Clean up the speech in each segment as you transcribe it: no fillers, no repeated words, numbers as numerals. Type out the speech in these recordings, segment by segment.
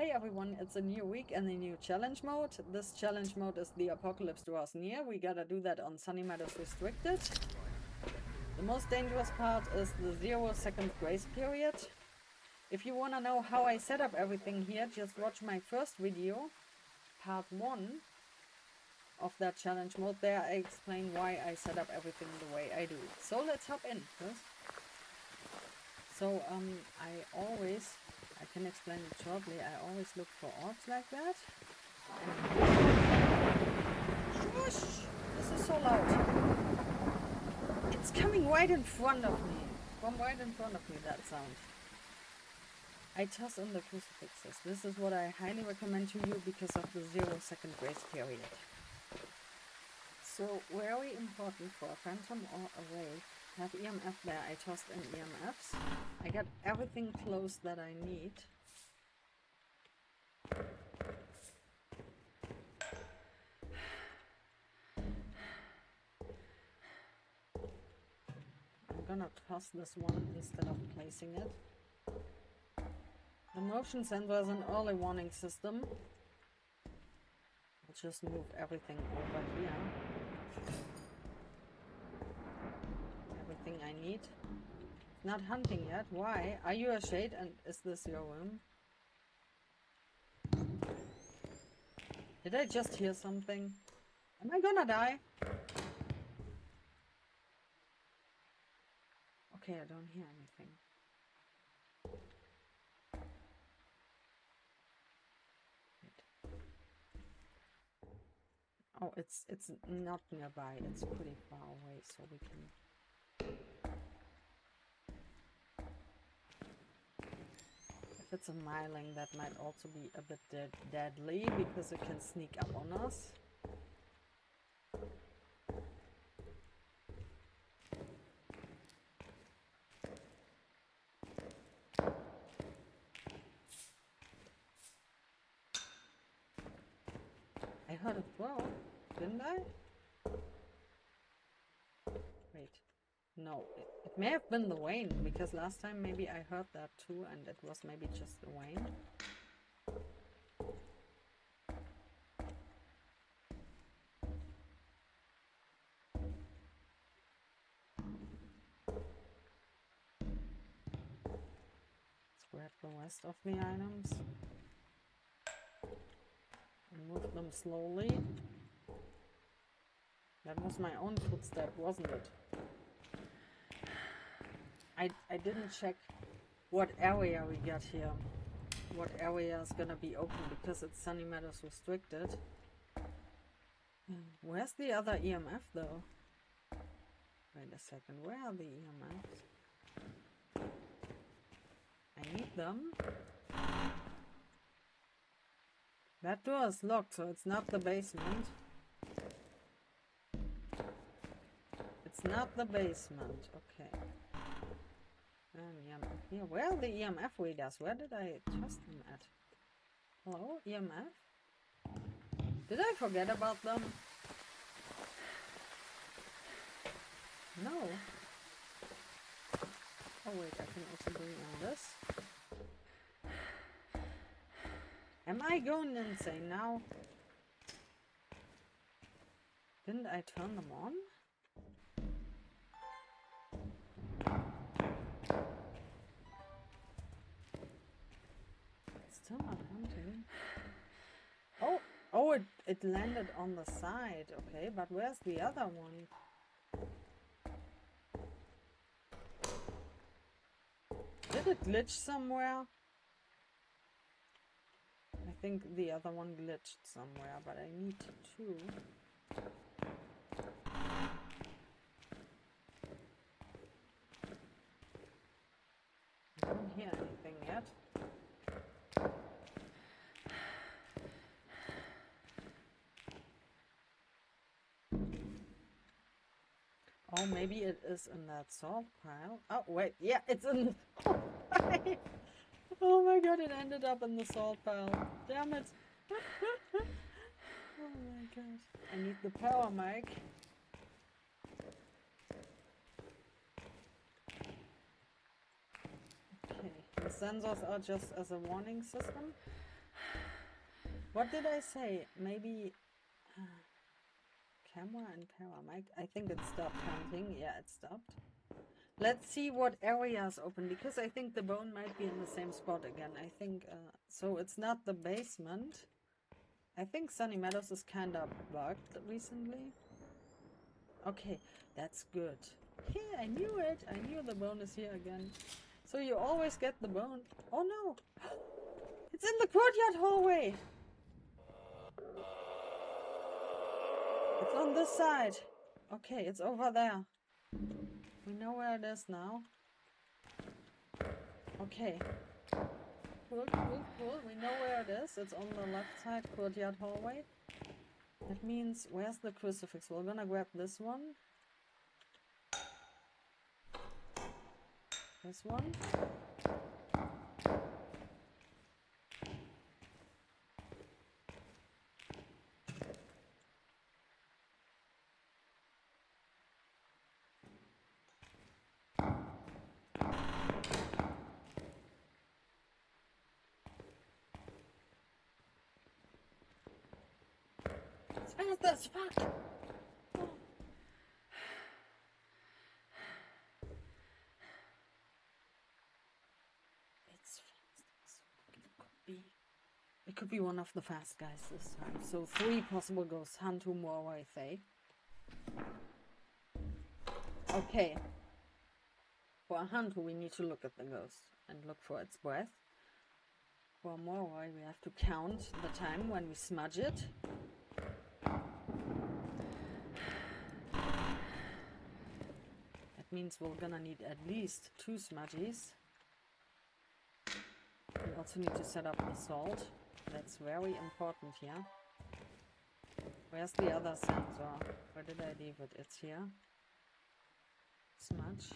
Hey everyone, it's a new week and a new challenge mode. This challenge mode is the apocalypse draws near. We gotta do that on Sunny Meadows Restricted. The most dangerous part is the 0-second grace period. If you wanna know how I set up everything here, just watch my first video, part 1 of that challenge mode. There I explain why I set up everything the way I do. So let's hop in first. So I can explain it shortly. I always look for orbs like that. Shush! This is so loud. It's coming right in front of me. From right in front of me, that sound. I toss in the crucifixes. This is what I highly recommend to you because of the 0-second grace period. So very important for a phantom or a wraith. Have EMF there. I tossed in EMFs. I got everything closed that I need. I'm gonna toss this one instead of placing it. The motion sensor is an early warning system. I'll just move everything over here. Everything I need. Not hunting yet. Why? Are you a shade and is this your room? Did I just hear something? Am I gonna die? Okay, I don't hear anything. Oh, it's not nearby. It's pretty far away, so we can... If it's a myling, that might also be a bit deadly because it can sneak up on us. I heard it throw, didn't I? Wait. No, it may have been the Wayne, because last time maybe I heard that too, and it was maybe just the Wayne. Let's grab the rest of the items and move them slowly. That was my own footstep, wasn't it? I didn't check what area we got here. What area is gonna be open because it's Sunny Meadows Restricted. Where's the other EMF though? Wait a second, where are the EMFs? I need them. That door is locked, so it's not the basement. It's not the basement, okay. EMF here. Where are the EMF readers? Where did I trust them at? Hello, EMF? Did I forget about them? No. Oh wait, I can also bring in this. Am I going insane now? Didn't I turn them on? Still not hunting. Oh, it landed on the side. Okay, but where's the other one? Did it glitch somewhere? I think the other one glitched somewhere, but I need two. I don't hear anything yet. Oh, maybe it is in that salt pile. Oh, wait. Yeah, it's in the salt pile. Oh my god, it ended up in the salt pile. Damn it. Oh my god. I need the power mic. Okay, the sensors are just as a warning system. What did I say? Maybe camera and paramic. I think it stopped counting. Yeah, it stopped. Let's see what area is open, because I think the bone might be in the same spot again. I think, so it's not the basement. I think Sunny Meadows is kind of bugged recently. Okay, that's good. Yeah, I knew it. I knew the bone is here again. So you always get the bone. Oh no! It's in the courtyard hallway! It's on this side. Okay, it's over there. We know where it is now. Okay. Cool, cool, cool. We know where it is. It's on the left side, courtyard hallway. That means, where's the crucifix? We're gonna grab this one. This one. It's fast as fuck! Oh. It's fast as fuck. It could be one of the fast guys this time. So 3 possible ghosts. Hantu, Morway, Thay. Okay. For a Hantu, we need to look at the ghost and look for its breath. For a Morway, we have to count the time when we smudge it. That means we're gonna need at least 2 smudgies. We also need to set up the salt. That's very important here. Where's the other sensor? Where did I leave it? It's here. Smudge.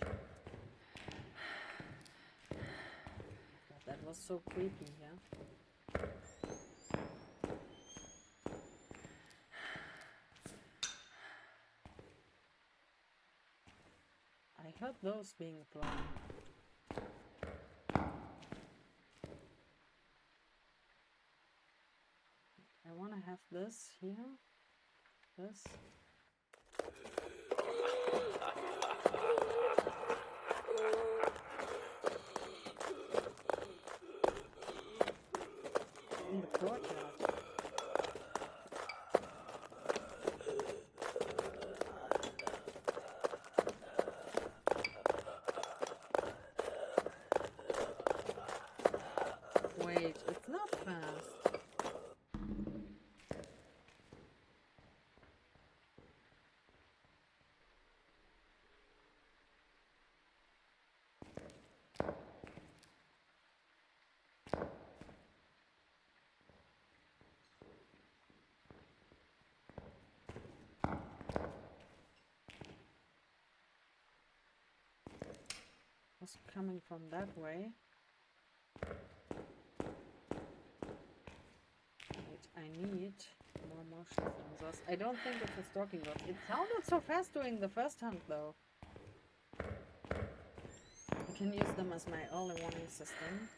God, that was so creepy here. I heard those being thrown. I want to have this here. This. In the courtyard. Wait, it's not fast. Was coming from that way. Wait, I need more motion sensors. I don't think it's a stalking ghost. It sounded so fast during the first hunt though. I can use them as my early warning system.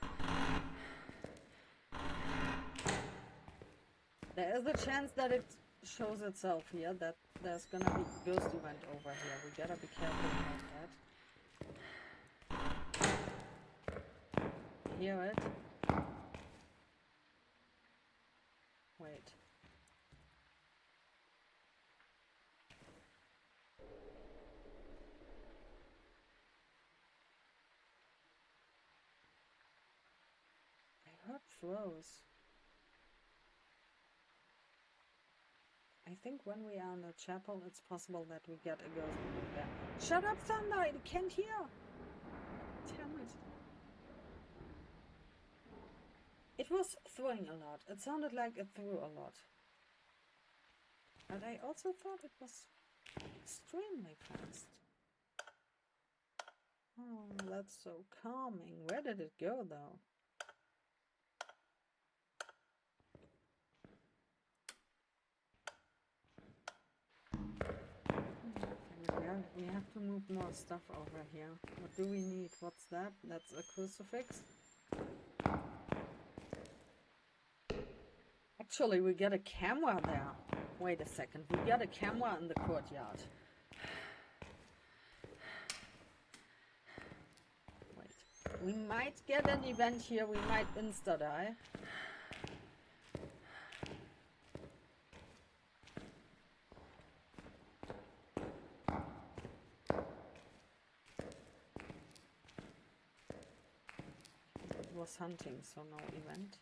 There is a chance that it shows itself here, that there's gonna be a ghost event over here. We gotta be careful about that. Hear it? Wait. I heard throws. I think when we are in a chapel, it's possible that we get a ghost there. Shut up, Thunder! I can't hear! Damn it. It was throwing a lot. It sounded like it threw a lot. But I also thought it was extremely fast. Oh, that's so calming. Where did it go, though? We have to move more stuff over here. What do we need? What's that? That's a crucifix. Actually, we get a camera there. Wait a second. We get a camera in the courtyard. Wait. We might get an event here. We might insta-die. It was hunting, so no event.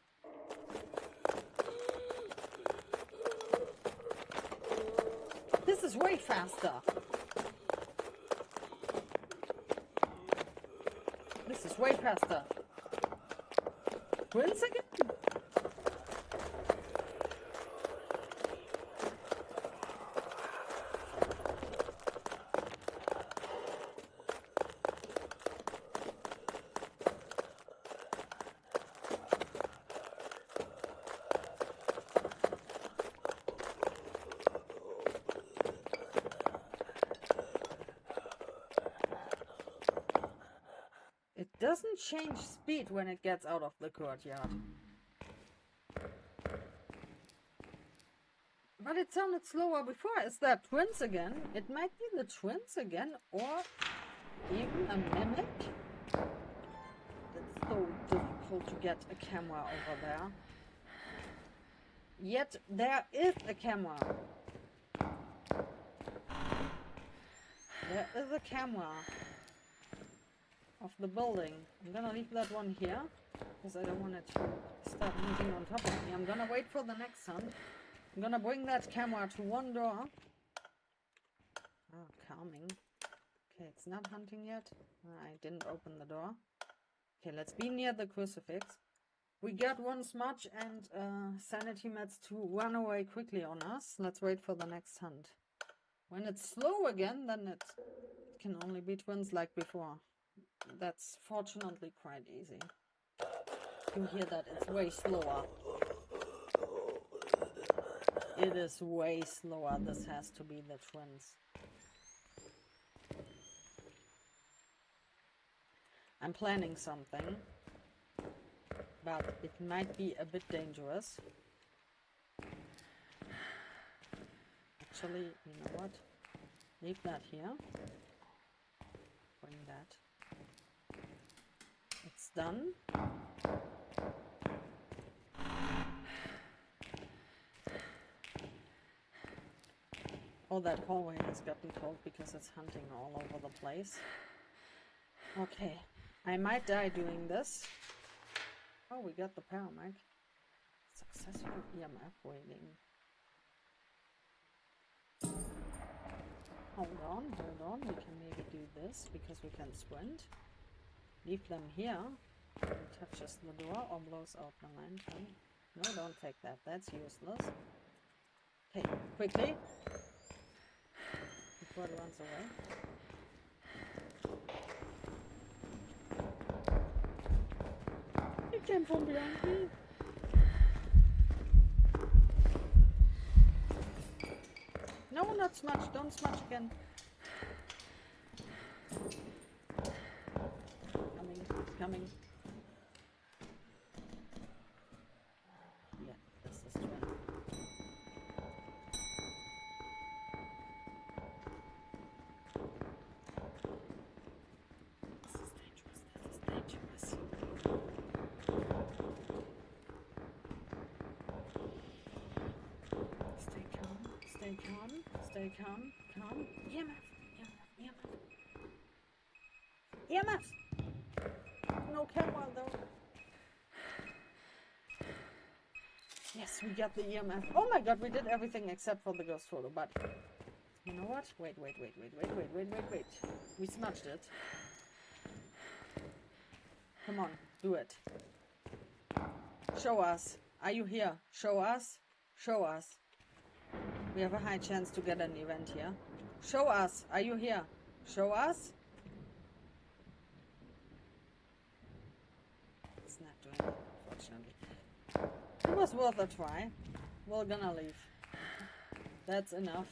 This is way faster. This is way faster. Twins again? It doesn't change speed when it gets out of the courtyard. But it sounded slower before. Is that twins again? It might be the twins again, or even a mimic. It's so difficult to get a camera over there. Yet there is a camera. There is a camera of the building. I'm gonna leave that one here because I don't want it to start moving on top of me. I'm gonna wait for the next hunt. I'm gonna bring that camera to one door. Oh, calming. Okay, it's not hunting yet. I didn't open the door. Okay, let's be near the crucifix. We got one smudge and Sanity Meds to run away quickly on us. Let's wait for the next hunt. When it's slow again, then it can only be twins like before. That's fortunately quite easy. You hear that? It's way slower. It is way slower. This has to be the twins. I'm planning something, but it might be a bit dangerous. Actually, you know what? Leave that here. Bring that. It's done. Oh, that hallway has gotten cold because it's hunting all over the place. Okay, I might die doing this. Oh, we got the Parabolic. Successful EMF reading. Hold on. We can maybe do this because we can sprint. Leave them here. It touches the door or blows out the lantern. No, don't take that. That's useless. Okay, quickly. Before it runs away. It came from behind me. No, not smudge. Don't smudge again. Coming. Yeah, this is true. This is dangerous. Stay calm. EMF! No camera though. Yes, we got the EMF. Oh my god, we did everything except for the ghost photo, but you know what? Wait. We smudged it. Come on, do it. Show us. Are you here? Show us. We have a high chance to get an event here. Show us. Are you here? Show us. It's not doing it, unfortunately. It was worth a try. We're gonna leave. That's enough.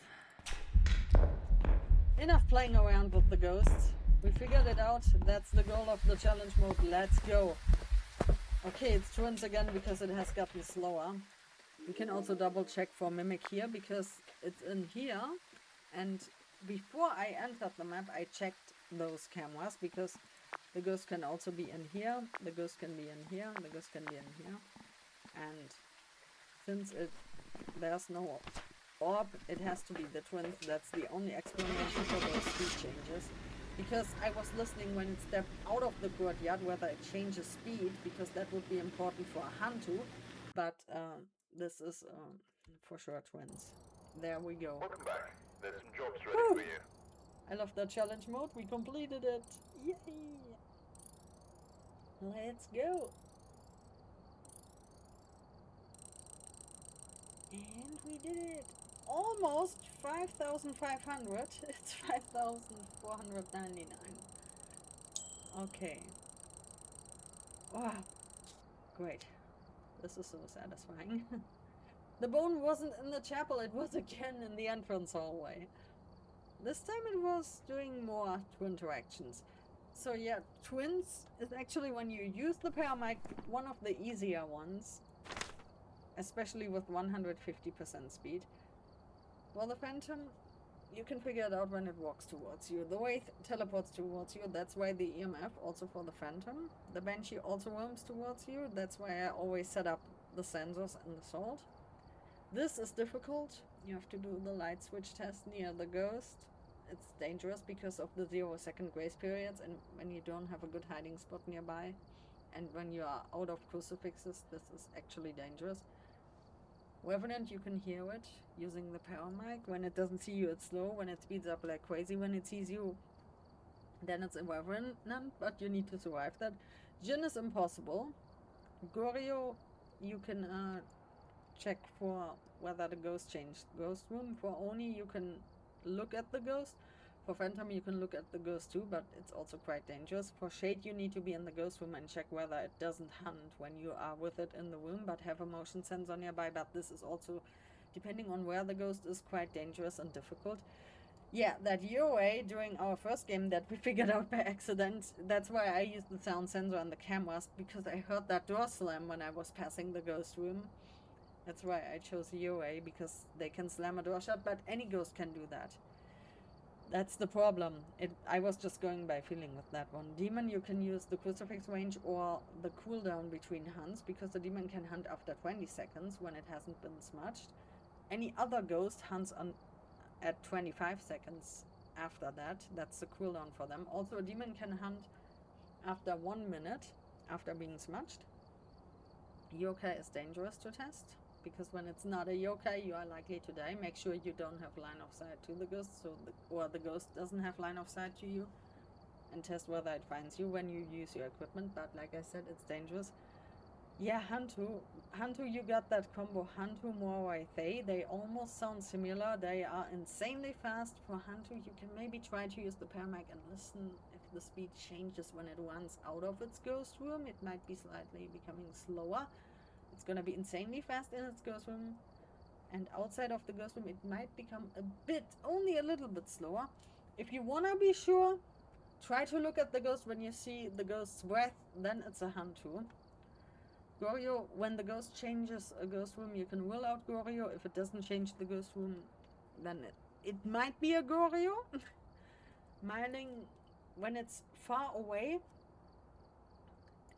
Enough playing around with the ghosts. We figured it out. That's the goal of the challenge mode. Let's go. Okay, it's twins again because it has gotten slower. You can also double check for Mimic here because it's in here, and before I entered the map I checked those cameras because the ghost can also be in here, the ghost can be in here, the ghost can be in here, and since there's no orb, it has to be the twins. That's the only explanation for those speed changes. Because I was listening when it stepped out of the courtyard whether it changes speed, because that would be important for a Hantu. But this is for sure twins. There we go. Welcome back. There's some jobs ready for you. I love that challenge mode. We completed it. Yay! Let's go. And we did it. Almost 5,500. It's 5,499. Okay. Wow. Great. This is so satisfying. The bone wasn't in the chapel, it was again in the entrance hallway. This time it was doing more twin interactions. So yeah, twins is actually, when you use the paramic, one of the easier ones. Especially with 150% speed. For the phantom, you can figure it out when it walks towards you. The way it teleports towards you, that's why the EMF also for the phantom. The banshee also roams towards you, that's why I always set up the sensors and the salt. This is difficult. You have to do the light switch test near the ghost. It's dangerous because of the 0-second grace periods and when you don't have a good hiding spot nearby. And when you are out of crucifixes, this is actually dangerous. Revenant, you can hear it using the paramic. When it doesn't see you, it's slow. When it speeds up like crazy, when it sees you, then it's a Revenant, but you need to survive that. Jinn is impossible. Gorio, you can check for whether the ghost changed ghost room. For Oni, you can look at the ghost. For Phantom, you can look at the ghost too, but it's also quite dangerous. For Shade, you need to be in the ghost room and check whether it doesn't hunt when you are with it in the room, but have a motion sensor nearby. But this is also, depending on where the ghost is, quite dangerous and difficult. Yeah, that UA during our first game that we figured out by accident, that's why I used the sound sensor and the cameras, because I heard that door slam when I was passing the ghost room. That's why I chose UA, because they can slam a door shut, but any ghost can do that. That's the problem. I was just going by feeling with that one. Demon, you can use the Crucifix range or the cooldown between hunts, because the demon can hunt after 20 seconds when it hasn't been smudged. Any other ghost hunts at 25 seconds after that. That's the cooldown for them. Also, a demon can hunt after 1 minute after being smudged. Yokai is dangerous to test, because when it's not a yokai, you are likely to die. Make sure you don't have line of sight to the ghost, or the ghost doesn't have line of sight to you, and test whether it finds you when you use your equipment. But like I said, it's dangerous. Yeah, Hantu, you got that combo Hantu Morway Thay. They almost sound similar. They are insanely fast. For Hantu, you can maybe try to use the paramic and listen if the speed changes when it runs out of its ghost room. It might be slightly becoming slower. It's gonna be insanely fast in its ghost room, and outside of the ghost room it might become a bit, only a little bit slower. If you wanna be sure, try to look at the ghost when you see the ghost's breath, then it's a Hantu. Gorio, when the ghost changes a ghost room, you can rule out Gorio. If it doesn't change the ghost room, then it might be a Gorio. Mining, when it's far away,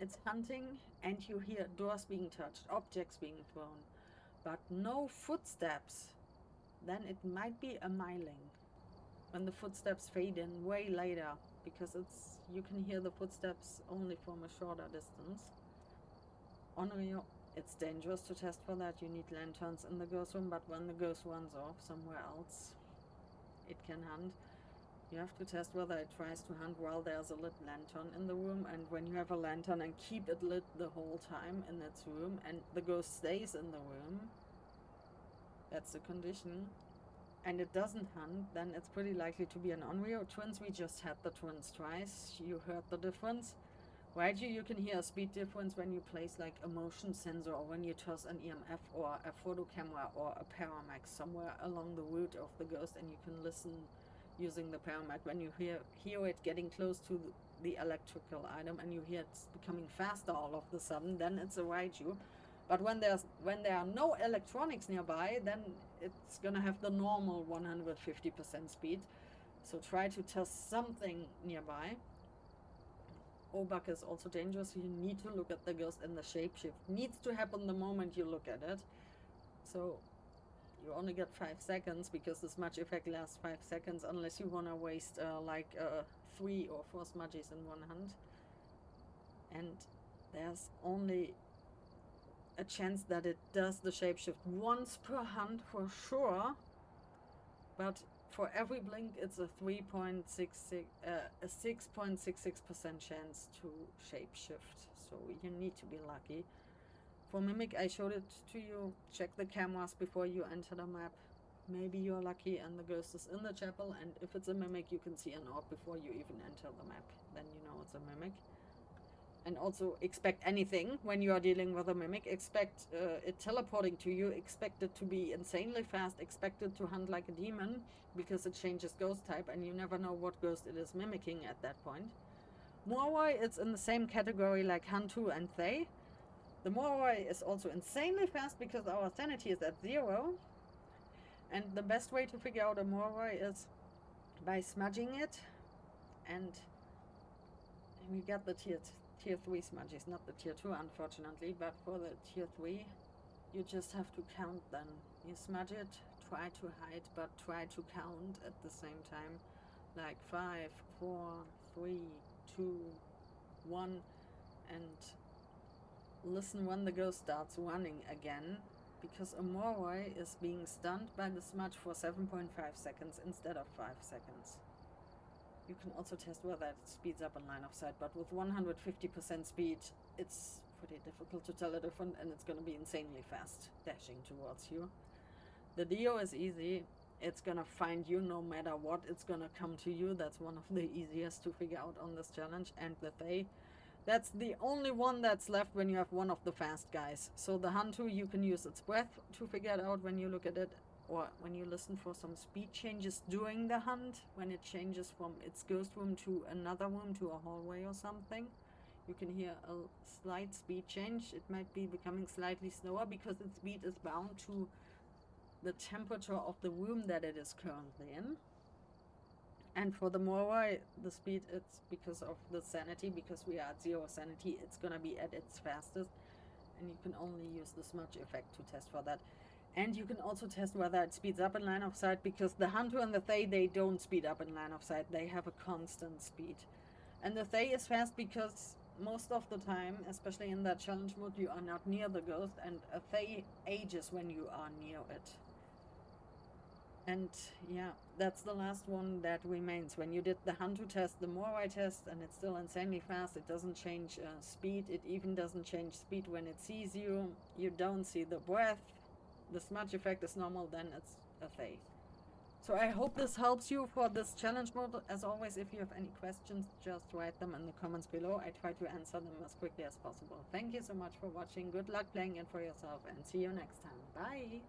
it's hunting, and you hear doors being touched, objects being thrown, but no footsteps, then it might be a miling. When the footsteps fade in way later, because you can hear the footsteps only from a shorter distance. Onryo, it's dangerous to test for that. You need lanterns in the ghost room, but when the ghost runs off somewhere else, it can hunt. You have to test whether it tries to hunt while there's a lit lantern in the room, and when you have a lantern and keep it lit the whole time in its room, and the ghost stays in the room, that's the condition, and it doesn't hunt, then it's pretty likely to be an Onryo. Twins, we just had the twins twice. You heard the difference. Right, you can hear a speed difference when you place like a motion sensor, or when you toss an EMF or a photo camera or a paramic somewhere along the route of the ghost, and you can listen using the paramic. When you hear it getting close to the electrical item and you hear it's becoming faster all of a sudden, then it's a Raiju. But when there are no electronics nearby, then it's gonna have the normal 150% speed. So try to test something nearby. Obak is also dangerous. You need to look at the ghost, and the shapeshift needs to happen the moment you look at it. So you only get 5 seconds, because the smudge effect lasts 5 seconds, unless you want to waste 3 or 4 smudges in one hunt. And there's only a chance that it does the shapeshift once per hunt for sure, but for every blink it's a 6.66% chance to shapeshift, so you need to be lucky. For Mimic, I showed it to you. Check the cameras before you enter the map. Maybe you're lucky and the ghost is in the chapel, and if it's a Mimic you can see an orb before you even enter the map, then you know it's a Mimic. And also expect anything when you are dealing with a Mimic. Expect it teleporting to you, expect it to be insanely fast, expect it to hunt like a demon, because it changes ghost type and you never know what ghost it is mimicking at that point. Moroi, it's in the same category like Hantu and Thay. The Moroi is also insanely fast because our sanity is at 0. And the best way to figure out a Moroi is by smudging it, and we got the tier 3 smudges, not the tier 2 unfortunately, but for the tier 3 you just have to count them. You smudge it, try to hide, but try to count at the same time, like 5, 4, 3, 2, 1, and listen when the ghost starts running again, because a Moroi is being stunned by the smudge for 7.5 seconds instead of 5 seconds. You can also test whether it speeds up in line of sight, but with 150% speed, it's pretty difficult to tell the difference, and it's going to be insanely fast, dashing towards you. The Dio is easy. It's going to find you no matter what. It's going to come to you. That's one of the easiest to figure out on this challenge. And the Thay, that's the only one that's left when you have one of the fast guys. So the Hantu, you can use its breath to figure it out when you look at it, or when you listen for some speed changes during the hunt, when it changes from its ghost room to another room, to a hallway or something. You can hear a slight speed change. It might be becoming slightly slower because its speed is bound to the temperature of the room that it is currently in. And for the Moroi, the speed, it's because of the sanity, because we are at 0 sanity, it's gonna be at its fastest. And you can only use the smudge effect to test for that. And you can also test whether it speeds up in line of sight, because the Hantu and the Thay, they don't speed up in line of sight. They have a constant speed. And the Thay is fast because most of the time, especially in that challenge mode, you are not near the ghost, and a Thay ages when you are near it. And yeah, that's the last one that remains. When you did the Hantu test, the Moroi test, and it's still insanely fast, it doesn't change speed. It even doesn't change speed when it sees you. You don't see the breath. The smudge effect is normal, then it's a Thay. So I hope this helps you for this challenge mode. As always, if you have any questions, just write them in the comments below. I try to answer them as quickly as possible. Thank you so much for watching. Good luck playing it for yourself, and see you next time. Bye!